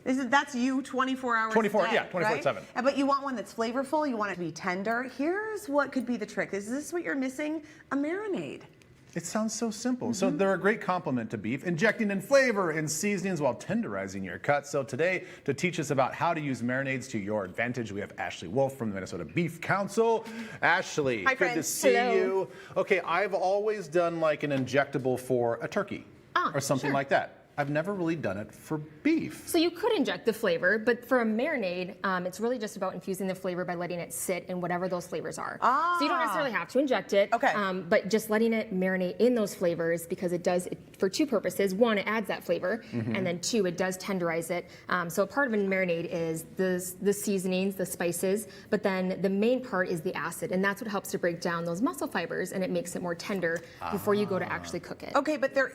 That's you 24 hours 24, a day, yeah, 24/7. right? But you want one that's flavorful, you want it to be tender. Here's what could be the trick. Is this what you're missing? A marinade. It sounds so simple. So they're a great complement to beef, injecting in flavor and seasonings while tenderizing your cuts. So today, to teach us about how to use marinades to your advantage, we have Ashley Wulf from the Minnesota Beef Council. Ashley, Hi, good friends. to see Hello. you. Okay, I've always done like an injectable for a turkey or something like that. I've never really done it for beef. So you could inject the flavor, but for a marinade, it's really just about infusing the flavor by letting it sit in whatever those flavors are. So you don't necessarily have to inject it, Okay. But just letting it marinate in those flavors because it does, for two purposes. One, it adds that flavor, and then two, it does tenderize it. So a part of a marinade is the seasonings, the spices, but then the main part is the acid, and that's what helps to break down those muscle fibers, and it makes it more tender before you go to actually cook it. Okay, but there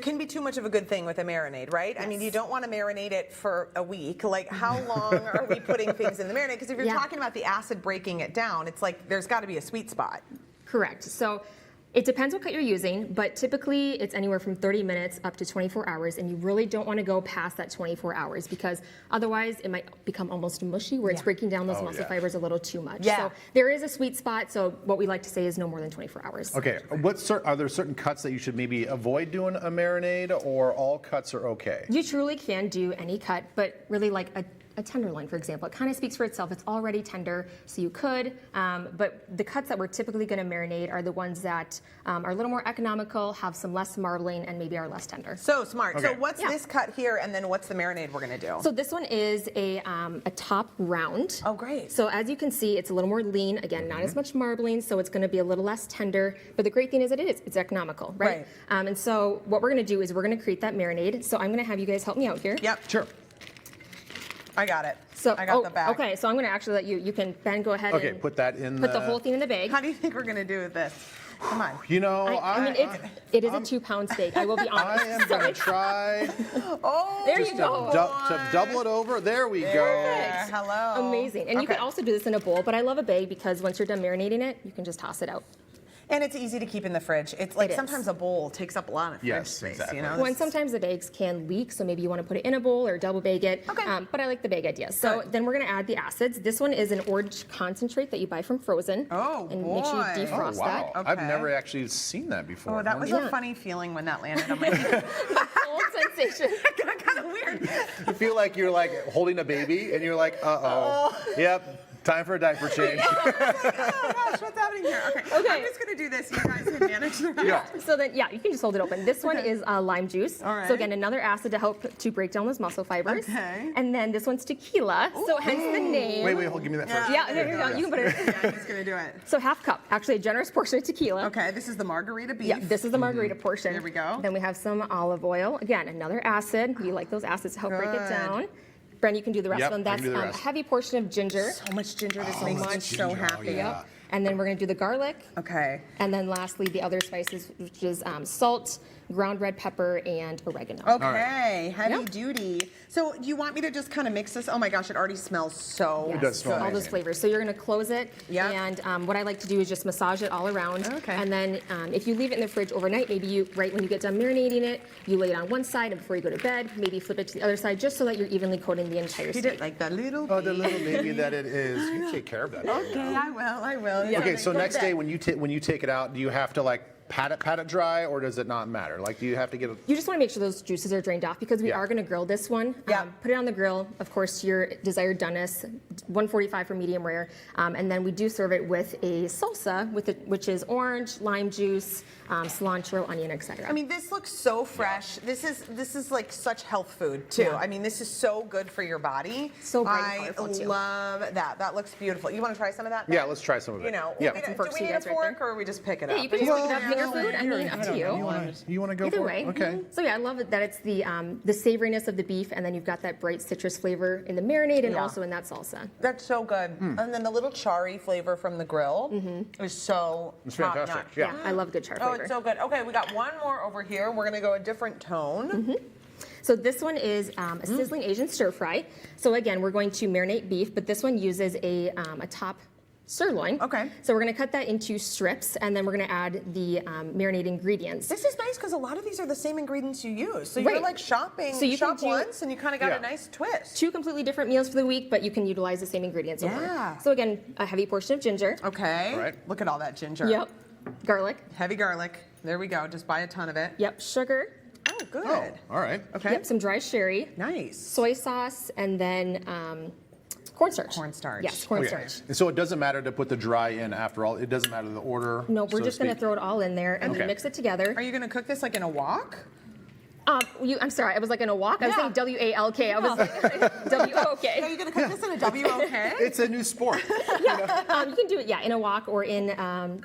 can be too much of a good thing with a marinade, right? I mean, you don't want to marinate it for a week. Like, how long are we putting things in the marinade? Because if you're talking about the acid breaking it down, it's like there's got to be a sweet spot. Correct. So it depends what cut you're using, but typically it's anywhere from 30 minutes up to 24 hours, and you really don't want to go past that 24 hours because otherwise it might become almost mushy where it's breaking down those muscle fibers a little too much. Yeah. So there is a sweet spot, so what we like to say is no more than 24 hours. Okay, are there certain cuts that you should maybe avoid doing a marinade, or all cuts are okay? You truly can do any cut, but really like a tenderloin, for example, it kind of speaks for itself. It's already tender, so you could, but the cuts that we're typically going to marinate are the ones that are a little more economical, have some less marbling, and maybe are less tender. So smart. Okay. So what's this cut here, and then what's the marinade we're going to do? So this one is a top round. Oh, great. So as you can see, it's a little more lean. Again, not as much marbling, so it's going to be a little less tender. But the great thing is that it's economical, right? And so what we're going to do is we're going to create that marinade. So I'm going to have you guys help me out here. Yep. Sure. I got it. So I got the bag. Okay, so I'm going to actually let you can, Ben, go ahead and put that in put the whole thing in the bag. How do you think we're going to do with this? Come on. You know, I mean, it is a 2-pound steak. I will be honest. I am going to try Oh, There just you go. to double it over. There we go. there. Hello. Amazing. And you can also do this in a bowl, but I love a bag because once you're done marinating it, you can just toss it out. And it's easy to keep in the fridge. It's like It is. sometimes a bowl takes up a lot of fridge Yes, space, exactly. you know? Well, and sometimes the bags can leak, so maybe you want to put it in a bowl or double bag it. Okay. But I like the bag idea. So then we're going to add the acids. This one is an orange concentrate that you buy from frozen. Oh, and make sure you boy. defrost that. I've Okay. never actually seen that before. Oh, that was Yeah. a funny feeling when that landed on my head. Old sensation. Kind of weird. You feel like you're like holding a baby, and you're like, uh-oh. Yep, time for a diaper change. Oh gosh, what's happening here? Okay. I'm just gonna do this. You guys can manage the rest. Yeah. So then, yeah, you can just hold it open. This one is lime juice. All right. So again, another acid to help to break down those muscle fibers. Okay. And then this one's tequila. So hence the name. Wait, hold, give me that first. Yeah, there you go. You can put it. I'm just gonna do it. So half cup, actually a generous portion of tequila. Okay, this is the margarita beef. Yeah, this is the margarita portion. There we go. Then we have some olive oil. Again, another acid. You like those acids to help break it Good. down. Bren, you can do the rest Yep, of them. I That's can do the a rest. heavy portion of ginger. So much ginger. This makes me so ginger. happy. Oh, yeah. And then we're going to do the garlic. Okay. And then lastly, the other spices, which is salt, ground red pepper, and oregano. Okay, heavy Yep. duty. So do you want me to just kind of mix this? Oh my gosh, it already smells so Yes, It does smell all those amazing. flavors. So you're going to close it. Yep. And what I like to do is just massage it all around. Okay. And then if you leave it in the fridge overnight, maybe you, right when you get done marinating it, you lay it on one side, and before you go to bed, maybe flip it to the other side, just so that you're evenly coating the entire He steak. did like the little. Oh, the little baby that it is. You take care of that. Okay, I will. Okay, so next day when you take it out, do you have to like pat it dry, or does it not matter? Like, do you have to get a... You just want to make sure those juices are drained off because we are going to grill this one. Yeah. Put it on the grill, of course, to your desired doneness, 145 for medium rare. And then we do serve it with a salsa, which is orange, lime juice, cilantro, onion, etc. I mean, this looks so fresh. This is like such health food too. Yeah. I mean, this is so good for your body. So bright and I colorful, too. love that. That looks beautiful. You want to try some of that? Yeah, let's try some of it. You know, Yeah. do Some forks we for you need a guys right fork there. or we just pick it Yeah, up? you can just pick it up, finger food. I mean, up to you. You want to go Either for way. it? Okay. So yeah, I love it that it's the savoriness of the beef, and then you've got that bright citrus flavor in the marinade and Yeah. also in that salsa. That's so good. And then the little charry flavor from the grill is so It's top fantastic, notch. yeah. I love good char Oh, flavor. it's so good. Okay, we got one more over here. We're gonna go a different tone. So this one is a sizzling Asian stir fry. So again, we're going to marinate beef, but this one uses a top sirloin. Okay. So we're going to cut that into strips, and then we're going to add the marinade ingredients. This is nice because a lot of these are the same ingredients you use. So you're Right. like shopping, So you can shop do- once, and you kind of got Yeah. a nice twist. 2 completely different meals for the week, but you can utilize the same ingredients over. Yeah. So again, a heavy portion of ginger. Okay. All right. Look at all that ginger. Yep. Garlic. Heavy garlic. There we go. Just buy a ton of it. Yep. Sugar. Oh, good. Oh, all right. Okay. Yep. Some dry sherry. Nice. Soy sauce, and then cornstarch. Cornstarch. Yes, Okay. cornstarch. And so it doesn't matter to put the dry in after all. It doesn't matter the order. No, we're so just going to speak. throw it all in there and Okay. then mix it together. Are you going to cook this like in a wok? I'm sorry, I was like in a walk. I was Yeah. saying W-A-L-K. I was like Are W-O-K. you going to cook this in a W-O-K? It's a new sport. You can do it, in a wok or in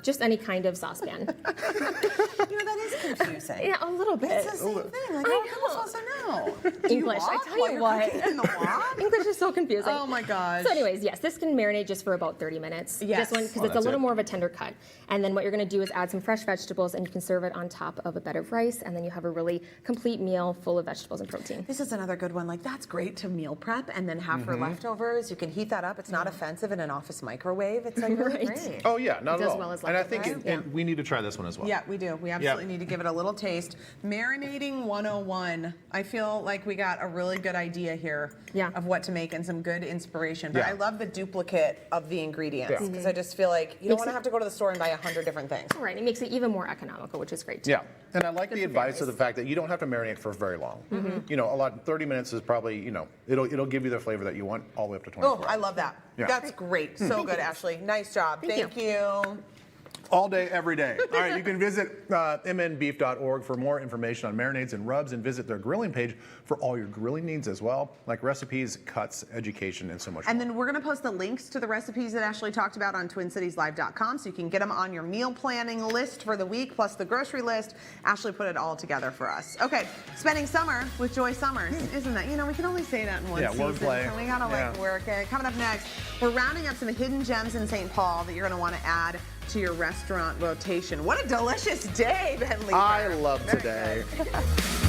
just any kind of saucepan. That is confusing. Yeah, a little bit. It's the same thing. Like, how am I supposed to know? Do you English, I wok tell while you you're what. cooking in the wok? English is so confusing. Oh my gosh. So anyways, yes, this can marinate just for about 30 minutes. Yes. This one, because Oh, it's a that's little it. more of a tender cut. And then what you're going to do is add some fresh vegetables, and you can serve it on top of a bed of rice, and then you have a really complete meal full of vegetables and protein. This is another good one. Like, that's great to meal prep and then have Mm-hmm. for leftovers. You can heat that up. It's not offensive in an office microwave. It's like really Right. great. Oh yeah, not It at does all. well as And I think leftovers. and we need to try this one as well. Yeah, we do. We absolutely need to give it a little taste. Marinating 101. I feel like we got a really good idea here Yeah. of what to make and some good inspiration. But Yeah. I love the duplicate of the ingredients Yeah. because I just feel like you don't Makes want to it- have to go to the store and buy 100 different things. All right, it makes it even more economical, which is great too. Yeah, and I like Good the for advice of families. the fact that you don't have to marinate for very long. Mm-hmm. 30 minutes is probably, it'll give you the flavor that you want all the way up to 24 Oh, I love that. Yeah. That's great. So good, Ashley. Nice job. Thank Thank you. All day, every day. All right, you can visit mnbeef.org for more information on marinades and rubs, and visit their grilling page for all your grilling needs as well, like recipes, cuts, education, and so much And more. then we're going to post the links to the recipes that Ashley talked about on TwinCitiesLive.com so you can get them on your meal planning list for the week, plus the grocery list. Ashley put it all together for us. Okay, spending summer with Joy Summers. Isn't that, we can only say that in one season. wordplay. So we got to work it. Coming up next, we're rounding up some hidden gems in St. Paul that you're going to want to add to your restaurant rotation. What a delicious day, Ben Lieber. I love Very today. good.